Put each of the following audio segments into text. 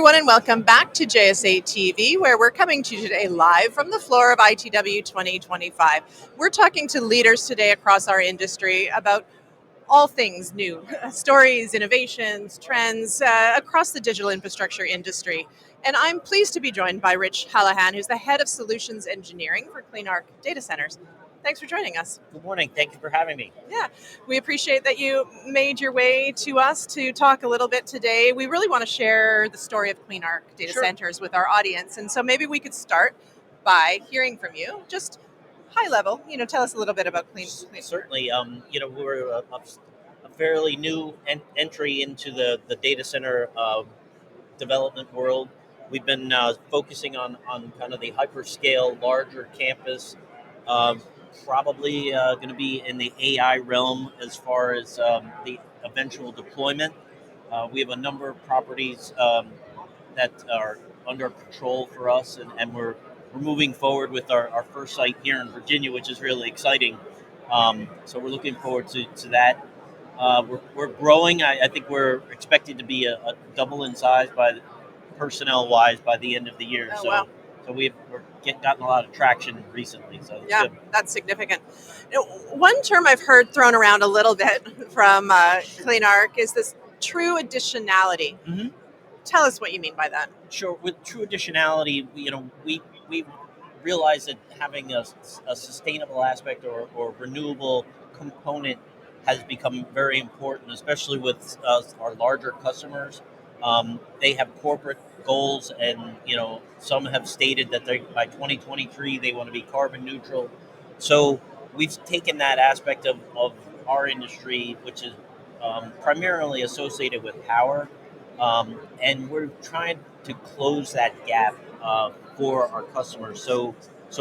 everyone, and welcome back to JSA TV, where we're coming to you today live from the floor of ITW 2025. We're talking to leaders today across our industry about all things new, stories, innovations, trends across the digital infrastructure industry. And I'm pleased to be joined by Rich Hallahan, who's the head of solutions engineering for CleanArc data centers. Thanks for joining us. Good morning. Thank you for having me. Yeah, we appreciate that you made your way to us to talk a little bit today. We really want to share the story of CleanArc data Sure. centers with our audience. And so maybe we could start by hearing from you, just high level, tell us a little bit about CleanArc. Certainly, we're a fairly new entry into the data center development world. We've been focusing on kind of the hyperscale, larger campus, uh, probably going to be in the AI realm as far as the eventual deployment. We have a number of properties that are under control for us, and we're moving forward with our first site here in Virginia, which is really exciting. So we're looking forward to that. We're growing. I think we're expected to be a double in size personnel wise by the end of the year. Oh, wow. So we're gotten a lot of traction recently. So it's good. That's significant. One term I've heard thrown around a little bit from CleanArc is this true additionality. Mm-hmm. Tell us what you mean by that. Sure. With true additionality, we realize that having a sustainable aspect or renewable component has become very important, especially with our larger customers. They have corporate goals, and some have stated that by 2023 they want to be carbon neutral. So we've taken that aspect of our industry, which is primarily associated with power, and we're trying to close that gap for our customers. So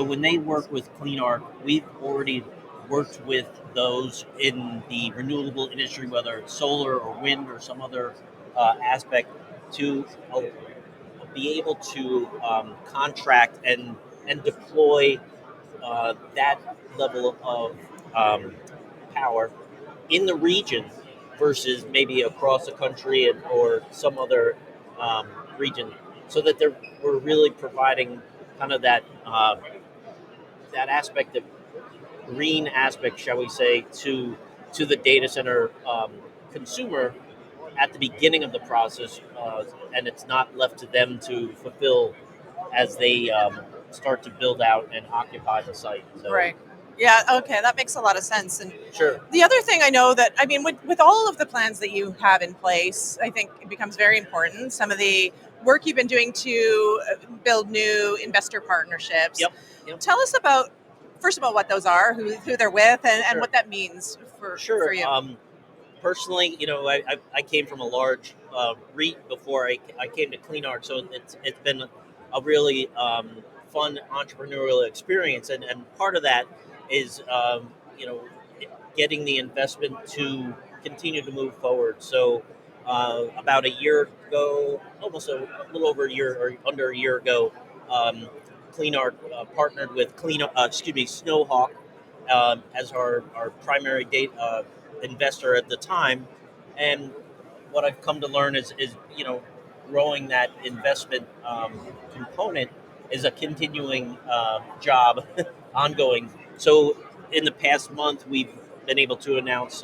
when they work with CleanArc, we've already worked with those in the renewable industry, whether it's solar or wind or some other aspect, to be able to contract and deploy that level of power in the region versus maybe across the country or some other um, region, so that we're really providing kind of that aspect of green aspect, shall we say, to the data center consumer at the beginning of the process, and it's not left to them to fulfill as they start to build out and occupy the site. So, Right. Yeah, okay, that makes a lot of sense. And sure. the other thing I know that, I mean, with all of the plans that you have in place, I think it becomes very important. Some of the work you've been doing to build new investor partnerships. Yep. Tell us about, first of all, what those are, who they're with, and Sure. what that means for you. Personally, I came from a large REIT before I came to CleanArc, so it's been a really fun entrepreneurial experience, and part of that is getting the investment to continue to move forward. So about a year ago, almost a little over a year or under a year ago, CleanArc partnered with Snowhawk as our primary investor at the time. And what I've come to learn is growing that investment component is a continuing job, ongoing. So in the past month, we've been able to announce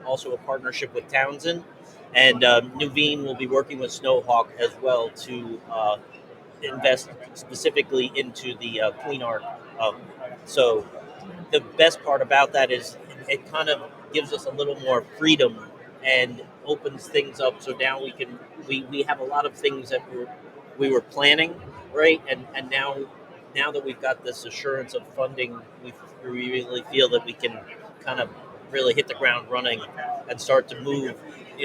also a partnership with Townsend, and Nuveen will be working with Snowhawk as well to invest specifically into the CleanArc. So the best part about that is it kind of gives us a little more freedom and opens things up. So now we have a lot of things that we were planning, right, and now that we've got this assurance of funding, we really feel that we can kind of really hit the ground running and start to move.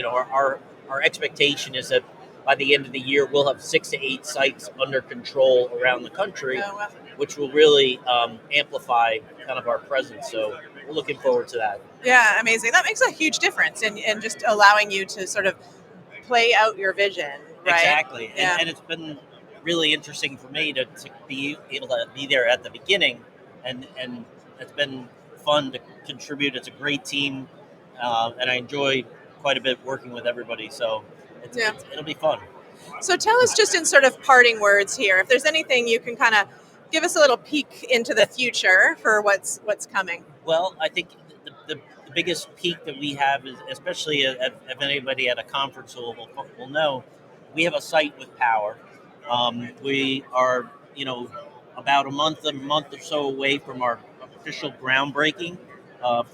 Our expectation is that by the end of the year we'll have 6 to 8 sites under control around the country, Oh, wow. which will really amplify kind of our presence. So we're looking forward to that. Yeah, amazing. That makes a huge difference in just allowing you to sort of play out your vision, right? Exactly. Yeah. And it's been really interesting for me to be able to be there at the beginning, and it's been fun to contribute. It's a great team, and I enjoy quite a bit working with everybody. So it'll be fun. So tell us just in sort of parting words here, if there's anything you can kind of give us a little peek into the future for what's coming. Well, I think the biggest peak that we have is, especially if anybody at a conference will know, we have a site with power. We are, about a month or so away from our official groundbreaking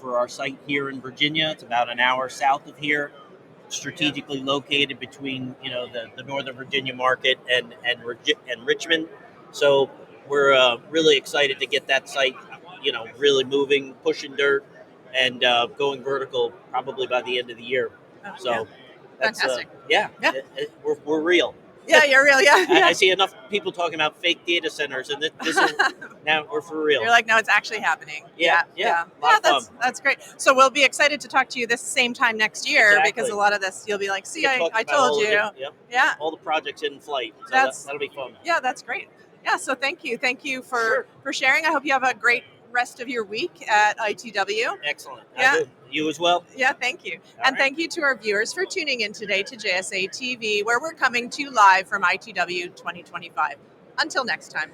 for our site here in Virginia. It's about an hour south of here, strategically located between the Northern Virginia market and Richmond. So we're really excited to get that site, really moving, pushing dirt, and going vertical probably by the end of the year. So that's fantastic. We're real. Yeah, you're real. Yeah, I see enough people talking about fake data centers, and this is now we're for real. You're like, no, it's actually happening. Yeah. That's great. So we'll be excited to talk to you this same time next year because a lot of this you'll be like, see, I told you. Yeah, all the projects in flight. So that'll be fun. Yeah, that's great. Yeah, so thank you for sharing. I hope you have a great rest of your week at ITW. Excellent. Yeah. You as well. Yeah, thank you. And thank you to our viewers for tuning in today to JSA TV, where we're coming to you live from ITW 2025. Until next time.